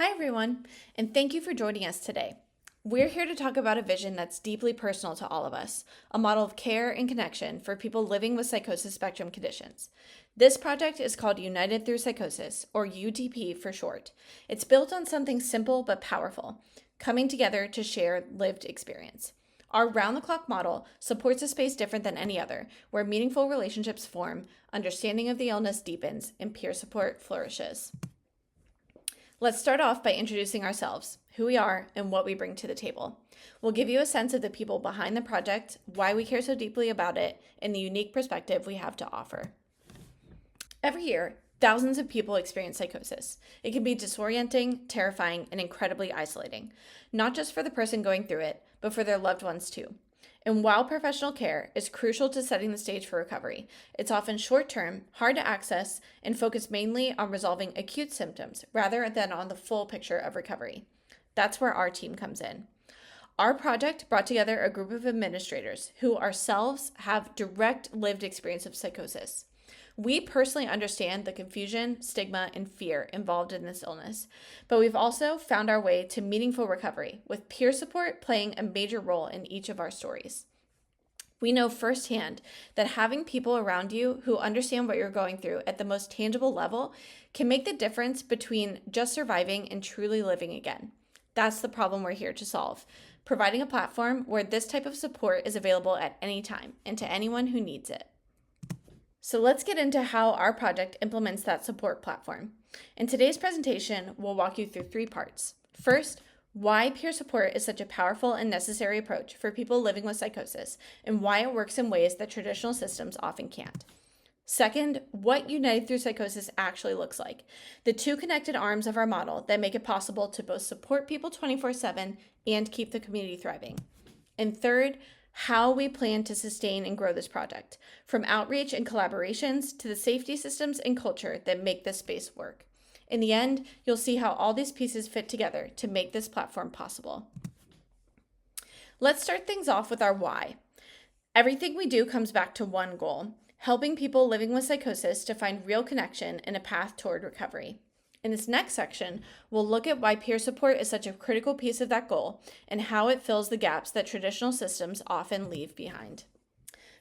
Hi, everyone, and thank you for joining us today. We're here to talk about a vision that's deeply personal to all of us, a model of care and connection for people living with psychosis spectrum conditions. This project is called United Through Psychosis, or UTP for short. It's built on something simple but powerful, coming together to share lived experience. Our round-the-clock model supports a space different than any other, where meaningful relationships form, understanding of the illness deepens, and peer support flourishes. Let's start off by introducing ourselves, who we are, and what we bring to the table. We'll give you a sense of the people behind the project, why we care so deeply about it, and the unique perspective we have to offer. Every year, thousands of people experience psychosis. It can be disorienting, terrifying, and incredibly isolating, not just for the person going through it, but for their loved ones too. And while professional care is crucial to setting the stage for recovery, it's often short-term, hard to access, and focused mainly on resolving acute symptoms rather than on the full picture of recovery. That's where our team comes in. Our project brought together a group of administrators who ourselves have direct lived experience of psychosis. We personally understand the confusion, stigma, and fear involved in this illness, but we've also found our way to meaningful recovery, with peer support playing a major role in each of our stories. We know firsthand that having people around you who understand what you're going through at the most tangible level can make the difference between just surviving and truly living again. That's the problem we're here to solve, providing a platform where this type of support is available at any time and to anyone who needs it. So let's get into how our project implements that support platform. In today's presentation, we'll walk you through 3 parts. First, why peer support is such a powerful and necessary approach for people living with psychosis, and why it works in ways that traditional systems often can't. Second, what United Through Psychosis actually looks like, the 2 connected arms of our model that make it possible to both support people 24/7 and keep the community thriving. And third, how we plan to sustain and grow this project, from outreach and collaborations to the safety systems and culture that make this space work. In the end, you'll see how all these pieces fit together to make this platform possible. Let's start things off with our why. Everything we do comes back to one goal: helping people living with psychosis to find real connection and a path toward recovery. In this next section, we'll look at why peer support is such a critical piece of that goal and how it fills the gaps that traditional systems often leave behind.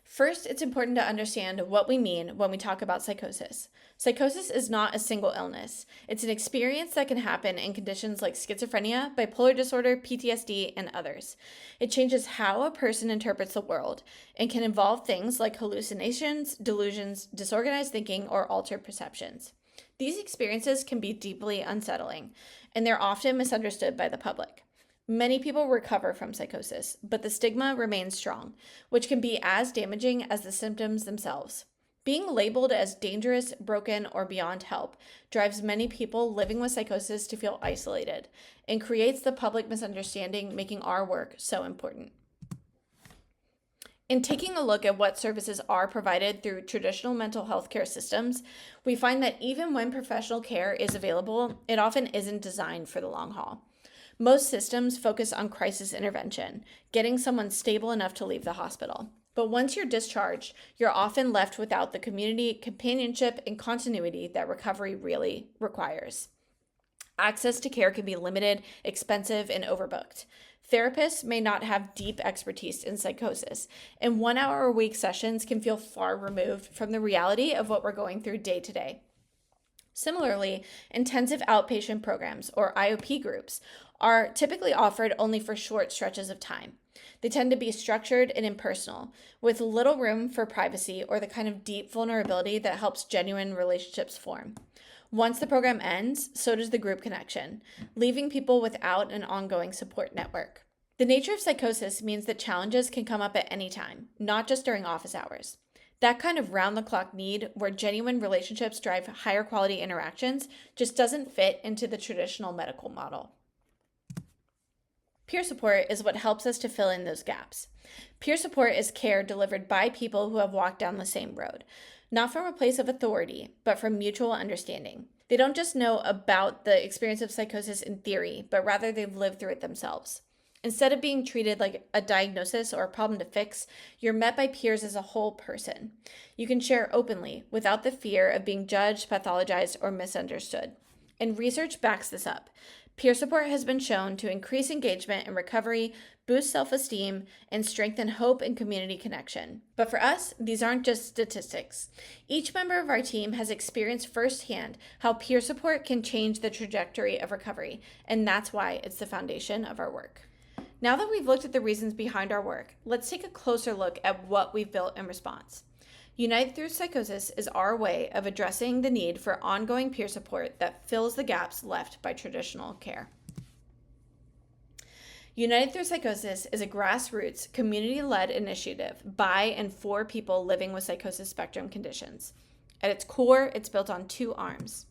First, it's important to understand what we mean when we talk about psychosis. Psychosis is not a single illness. It's an experience that can happen in conditions like schizophrenia, bipolar disorder, PTSD, and others. It changes how a person interprets the world and can involve things like hallucinations, delusions, disorganized thinking, or altered perceptions. These experiences can be deeply unsettling, and they're often misunderstood by the public. Many people recover from psychosis, but the stigma remains strong, which can be as damaging as the symptoms themselves. Being labeled as dangerous, broken, or beyond help drives many people living with psychosis to feel isolated and creates the public misunderstanding, making our work so important. In taking a look at what services are provided through traditional mental health care systems, we find that even when professional care is available, it often isn't designed for the long haul. Most systems focus on crisis intervention, getting someone stable enough to leave the hospital. But once you're discharged, you're often left without the community, companionship, and continuity that recovery really requires. Access to care can be limited, expensive, and overbooked. Therapists may not have deep expertise in psychosis, and 1-hour-a-week sessions can feel far removed from the reality of what we're going through day to day. Similarly, intensive outpatient programs, or IOP groups, are typically offered only for short stretches of time. They tend to be structured and impersonal, with little room for privacy or the kind of deep vulnerability that helps genuine relationships form. Once the program ends, so does the group connection, leaving people without an ongoing support network. The nature of psychosis means that challenges can come up at any time, not just during office hours. That kind of round-the-clock need, where genuine relationships drive higher quality interactions, just doesn't fit into the traditional medical model. Peer support is what helps us to fill in those gaps. Peer support is care delivered by people who have walked down the same road, not from a place of authority, but from mutual understanding. They don't just know about the experience of psychosis in theory, but rather they've lived through it themselves. Instead of being treated like a diagnosis or a problem to fix, you're met by peers as a whole person. You can share openly without the fear of being judged, pathologized, or misunderstood. And research backs this up. Peer support has been shown to increase engagement in recovery, boost self-esteem, and strengthen hope and community connection. But for us, these aren't just statistics. Each member of our team has experienced firsthand how peer support can change the trajectory of recovery, and that's why it's the foundation of our work. Now that we've looked at the reasons behind our work, let's take a closer look at what we've built in response. United Through Psychosis is our way of addressing the need for ongoing peer support that fills the gaps left by traditional care. United Through Psychosis is a grassroots, community-led initiative by and for people living with psychosis spectrum conditions. At its core, it's built on two arms.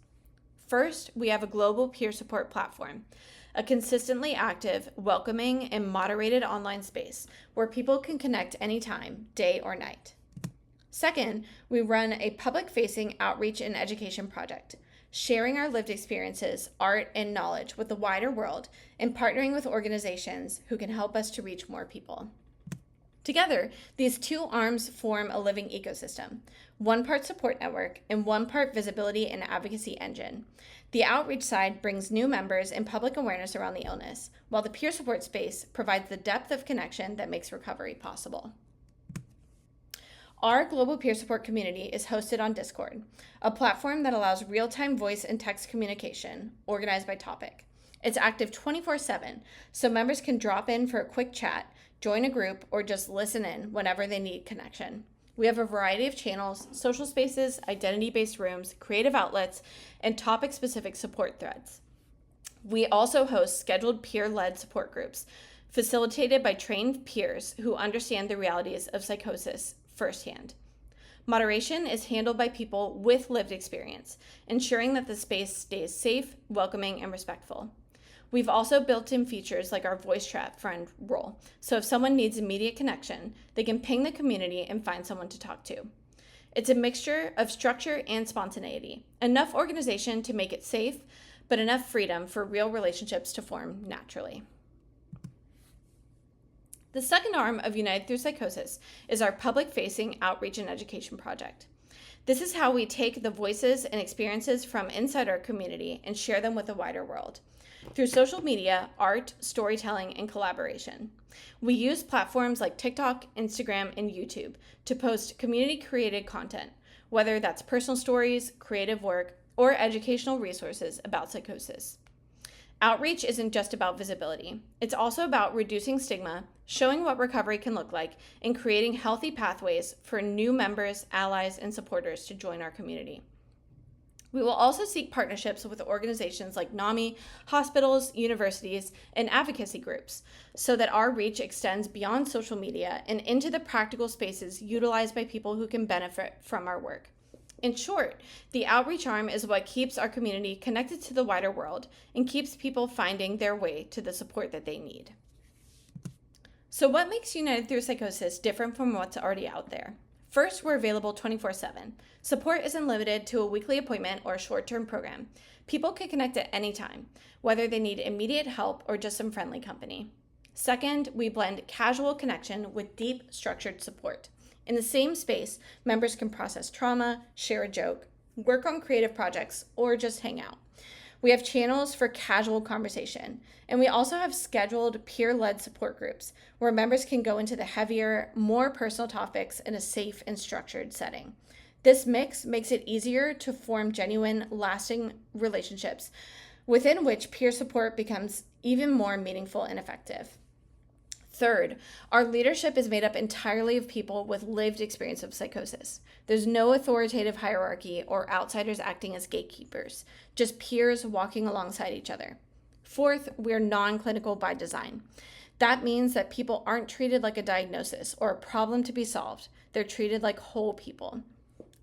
First, we have a global peer support platform, a consistently active, welcoming, and moderated online space where people can connect anytime, day or night. Second, we run a public-facing outreach and education project, sharing our lived experiences, art, and knowledge with the wider world and partnering with organizations who can help us to reach more people. Together, these two arms form a living ecosystem, one part support network and one part visibility and advocacy engine. The outreach side brings new members and public awareness around the illness, while the peer support space provides the depth of connection that makes recovery possible. Our global peer support community is hosted on Discord, a platform that allows real-time voice and text communication, organized by topic. It's active 24/7, so members can drop in for a quick chat, join a group, or just listen in whenever they need connection. We have a variety of channels, social spaces, identity-based rooms, creative outlets, and topic-specific support threads. We also host scheduled peer-led support groups, facilitated by trained peers who understand the realities of psychosis firsthand. Moderation is handled by people with lived experience, ensuring that the space stays safe, welcoming, and respectful. We've also built in features like our voice chat friend role, so if someone needs immediate connection, they can ping the community and find someone to talk to. It's a mixture of structure and spontaneity, enough organization to make it safe, but enough freedom for real relationships to form naturally. The second arm of United Through Psychosis is our public-facing outreach and education project. This is how we take the voices and experiences from inside our community and share them with the wider world. Through social media, art, storytelling, and collaboration. We use platforms like TikTok, Instagram, and YouTube to post community-created content, whether that's personal stories, creative work, or educational resources about psychosis. Outreach isn't just about visibility. It's also about reducing stigma, showing what recovery can look like, and creating healthy pathways for new members, allies, and supporters to join our community. We will also seek partnerships with organizations like NAMI, hospitals, universities, and advocacy groups so that our reach extends beyond social media and into the practical spaces utilized by people who can benefit from our work. In short, the outreach arm is what keeps our community connected to the wider world and keeps people finding their way to the support that they need. So what makes United Through Psychosis different from what's already out there? First, we're available 24/7. Support isn't limited to a weekly appointment or a short-term program. People can connect at any time, whether they need immediate help or just some friendly company. Second, we blend casual connection with deep, structured support. In the same space, members can process trauma, share a joke, work on creative projects, or just hang out. We have channels for casual conversation, and we also have scheduled peer-led support groups where members can go into the heavier, more personal topics in a safe and structured setting. This mix makes it easier to form genuine, lasting relationships within which peer support becomes even more meaningful and effective. Third, our leadership is made up entirely of people with lived experience of psychosis. There's no authoritative hierarchy or outsiders acting as gatekeepers, just peers walking alongside each other. Fourth, we're non-clinical by design. That means that people aren't treated like a diagnosis or a problem to be solved. They're treated like whole people.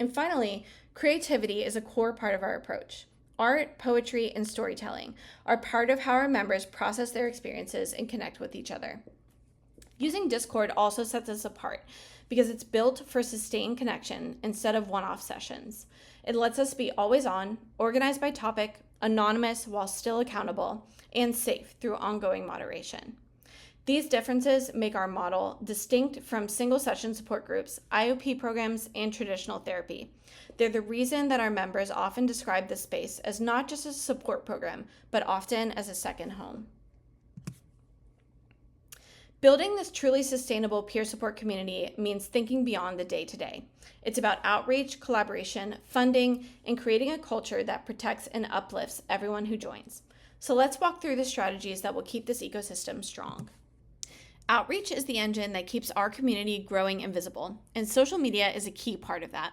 And finally, creativity is a core part of our approach. Art, poetry, and storytelling are part of how our members process their experiences and connect with each other. Using Discord also sets us apart because it's built for sustained connection instead of one-off sessions. It lets us be always on, organized by topic, anonymous while still accountable, and safe through ongoing moderation. These differences make our model distinct from single-session support groups, IOP programs, and traditional therapy. They're the reason that our members often describe this space as not just a support program, but often as a second home. Building this truly sustainable peer support community means thinking beyond the day-to-day. It's about outreach, collaboration, funding, and creating a culture that protects and uplifts everyone who joins. So let's walk through the strategies that will keep this ecosystem strong. Outreach is the engine that keeps our community growing and visible, and social media is a key part of that.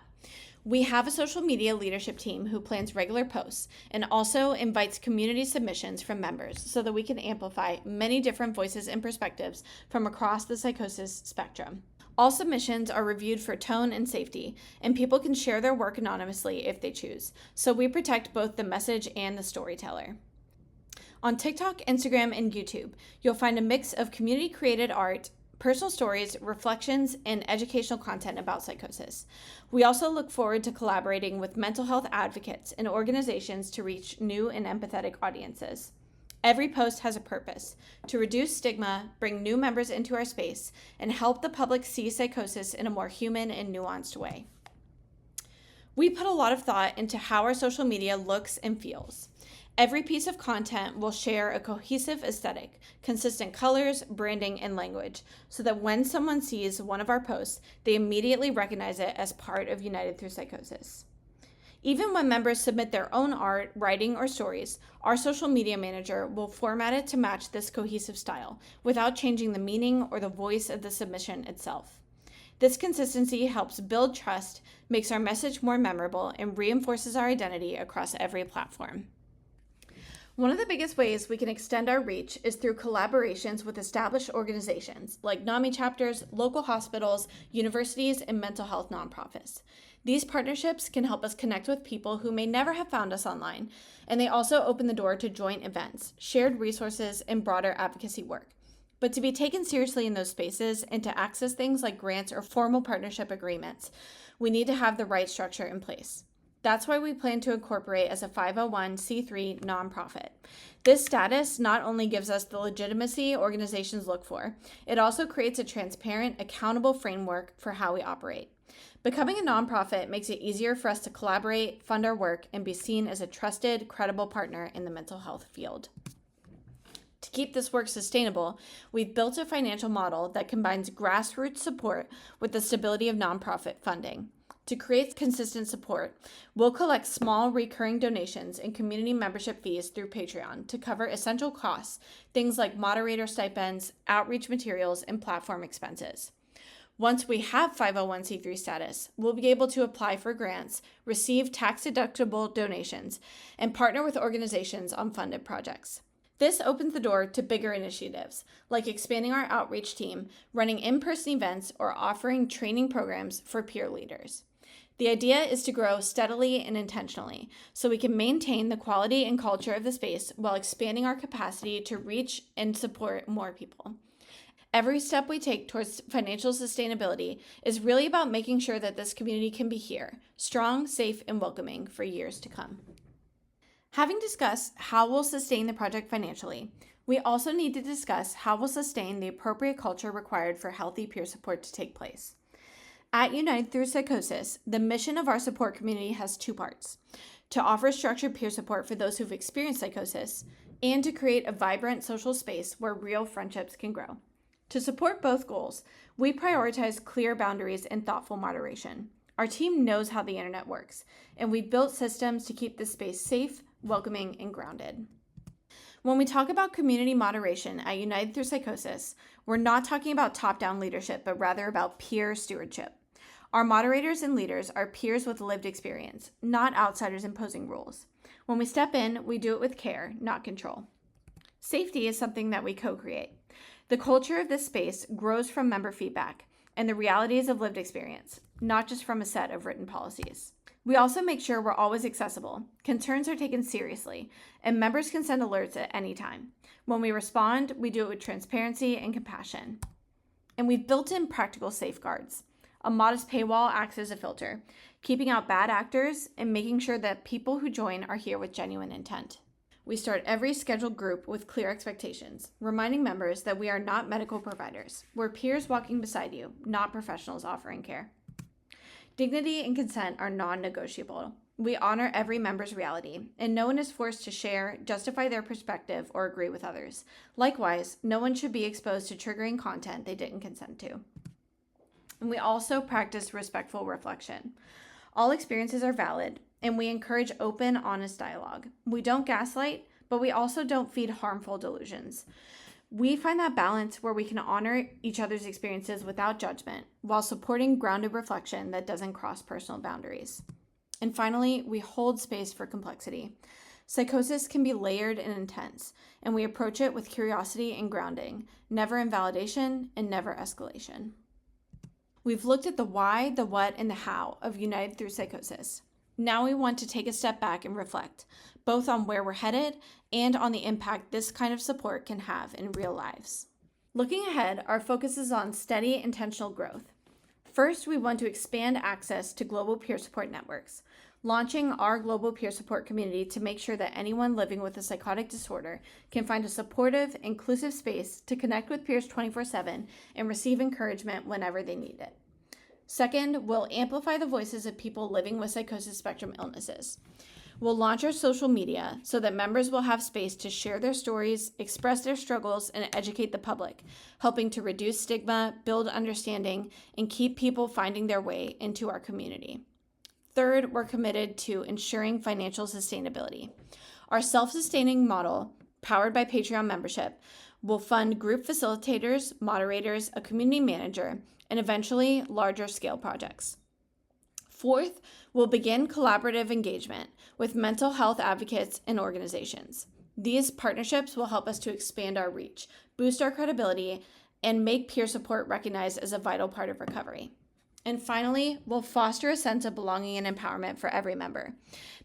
We have a social media leadership team who plans regular posts and also invites community submissions from members so that we can amplify many different voices and perspectives from across the psychosis spectrum. All submissions are reviewed for tone and safety, and people can share their work anonymously if they choose, so we protect both the message and the storyteller. On TikTok, Instagram, and YouTube, you'll find a mix of community-created art, personal stories, reflections, and educational content about psychosis. We also look forward to collaborating with mental health advocates and organizations to reach new and empathetic audiences. Every post has a purpose: to reduce stigma, bring new members into our space, and help the public see psychosis in a more human and nuanced way. We put a lot of thought into how our social media looks and feels. Every piece of content will share a cohesive aesthetic, consistent colors, branding, and language, so that when someone sees one of our posts, they immediately recognize it as part of United Through Psychosis. Even when members submit their own art, writing, or stories, our social media manager will format it to match this cohesive style, without changing the meaning or the voice of the submission itself. This consistency helps build trust, makes our message more memorable, and reinforces our identity across every platform. One of the biggest ways we can extend our reach is through collaborations with established organizations like NAMI chapters, local hospitals, universities, and mental health nonprofits. These partnerships can help us connect with people who may never have found us online, and they also open the door to joint events, shared resources, and broader advocacy work. But to be taken seriously in those spaces and to access things like grants or formal partnership agreements, we need to have the right structure in place. That's why we plan to incorporate as a 501c3 nonprofit. This status not only gives us the legitimacy organizations look for, it also creates a transparent, accountable framework for how we operate. Becoming a nonprofit makes it easier for us to collaborate, fund our work, and be seen as a trusted, credible partner in the mental health field. To keep this work sustainable, we've built a financial model that combines grassroots support with the stability of nonprofit funding. To create consistent support, we'll collect small recurring donations and community membership fees through Patreon to cover essential costs, things like moderator stipends, outreach materials, and platform expenses. Once we have 501c3 status, we'll be able to apply for grants, receive tax-deductible donations, and partner with organizations on funded projects. This opens the door to bigger initiatives, like expanding our outreach team, running in-person events, or offering training programs for peer leaders. The idea is to grow steadily and intentionally, so we can maintain the quality and culture of the space while expanding our capacity to reach and support more people. Every step we take towards financial sustainability is really about making sure that this community can be here, strong, safe, and welcoming for years to come. Having discussed how we'll sustain the project financially, we also need to discuss how we'll sustain the appropriate culture required for healthy peer support to take place. At United Through Psychosis, the mission of our support community has two parts: to offer structured peer support for those who've experienced psychosis, and to create a vibrant social space where real friendships can grow. To support both goals, we prioritize clear boundaries and thoughtful moderation. Our team knows how the internet works, and we've built systems to keep this space safe, welcoming, and grounded. When we talk about community moderation at United Through Psychosis, we're not talking about top-down leadership, but rather about peer stewardship. Our moderators and leaders are peers with lived experience, not outsiders imposing rules. When we step in, we do it with care, not control. Safety is something that we co-create. The culture of this space grows from member feedback and the realities of lived experience, not just from a set of written policies. We also make sure we're always accessible, concerns are taken seriously, and members can send alerts at any time. When we respond, we do it with transparency and compassion. And we've built in practical safeguards. A modest paywall acts as a filter, keeping out bad actors and making sure that people who join are here with genuine intent. We start every scheduled group with clear expectations, reminding members that we are not medical providers. We're peers walking beside you, not professionals offering care. Dignity and consent are non-negotiable. We honor every member's reality, and no one is forced to share, justify their perspective, or agree with others. Likewise, no one should be exposed to triggering content they didn't consent to. And we also practice respectful reflection. All experiences are valid, and we encourage open, honest dialogue. We don't gaslight, but we also don't feed harmful delusions. We find that balance where we can honor each other's experiences without judgment, while supporting grounded reflection that doesn't cross personal boundaries. And finally, we hold space for complexity. Psychosis can be layered and intense, and we approach it with curiosity and grounding, never invalidation and never escalation. We've looked at the why, the what, and the how of United Through Psychosis. Now we want to take a step back and reflect, both on where we're headed and on the impact this kind of support can have in real lives. Looking ahead, our focus is on steady, intentional growth. First, we want to expand access to global peer support networks, launching our global peer support community to make sure that anyone living with a psychotic disorder can find a supportive, inclusive space to connect with peers 24/7 and receive encouragement whenever they need it. Second, we'll amplify the voices of people living with psychosis spectrum illnesses. We'll launch our social media so that members will have space to share their stories, express their struggles, and educate the public, helping to reduce stigma, build understanding, and keep people finding their way into our community. Third, we're committed to ensuring financial sustainability. Our self-sustaining model, powered by Patreon membership, will fund group facilitators, moderators, a community manager, and eventually larger scale projects. Fourth, we'll begin collaborative engagement with mental health advocates and organizations. These partnerships will help us to expand our reach, boost our credibility, and make peer support recognized as a vital part of recovery. And finally, we'll foster a sense of belonging and empowerment for every member,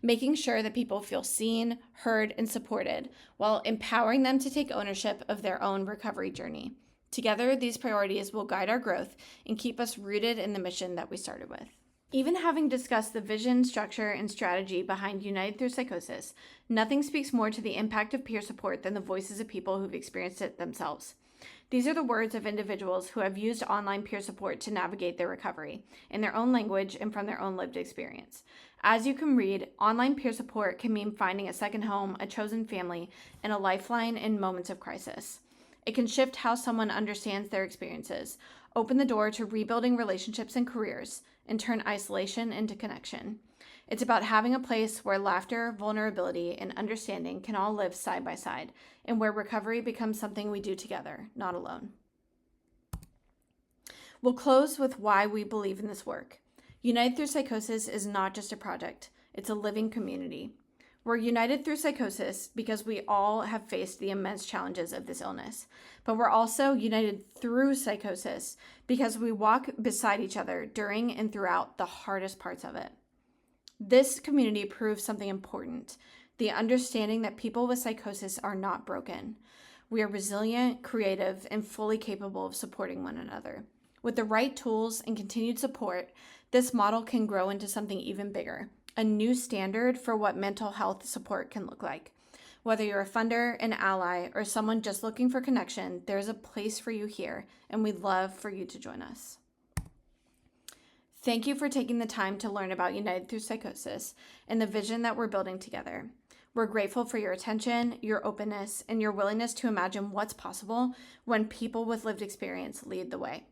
making sure that people feel seen, heard, and supported, while empowering them to take ownership of their own recovery journey. Together, these priorities will guide our growth and keep us rooted in the mission that we started with. Even having discussed the vision, structure, and strategy behind United Through Psychosis, nothing speaks more to the impact of peer support than the voices of people who've experienced it themselves. These are the words of individuals who have used online peer support to navigate their recovery in their own language and from their own lived experience. As you can read, online peer support can mean finding a second home, a chosen family, and a lifeline in moments of crisis. It can shift how someone understands their experiences, open the door to rebuilding relationships and careers, and turn isolation into connection. It's about having a place where laughter, vulnerability, and understanding can all live side by side, and where recovery becomes something we do together, not alone. We'll close with why we believe in this work. United Through Psychosis is not just a project, it's a living community. We're united through psychosis because we all have faced the immense challenges of this illness, but we're also united through psychosis because we walk beside each other during and throughout the hardest parts of it. This community proves something important, the understanding that people with psychosis are not broken. We are resilient, creative, and fully capable of supporting one another. With the right tools and continued support, this model can grow into something even bigger, a new standard for what mental health support can look like. Whether you're a funder, an ally, or someone just looking for connection, there's a place for you here, and we'd love for you to join us. Thank you for taking the time to learn about United Through Psychosis and the vision that we're building together. We're grateful for your attention, your openness, and your willingness to imagine what's possible when people with lived experience lead the way.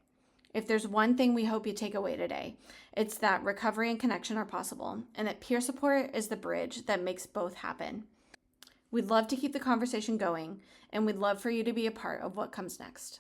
If there's one thing we hope you take away today, it's that recovery and connection are possible, and that peer support is the bridge that makes both happen. We'd love to keep the conversation going, and we'd love for you to be a part of what comes next.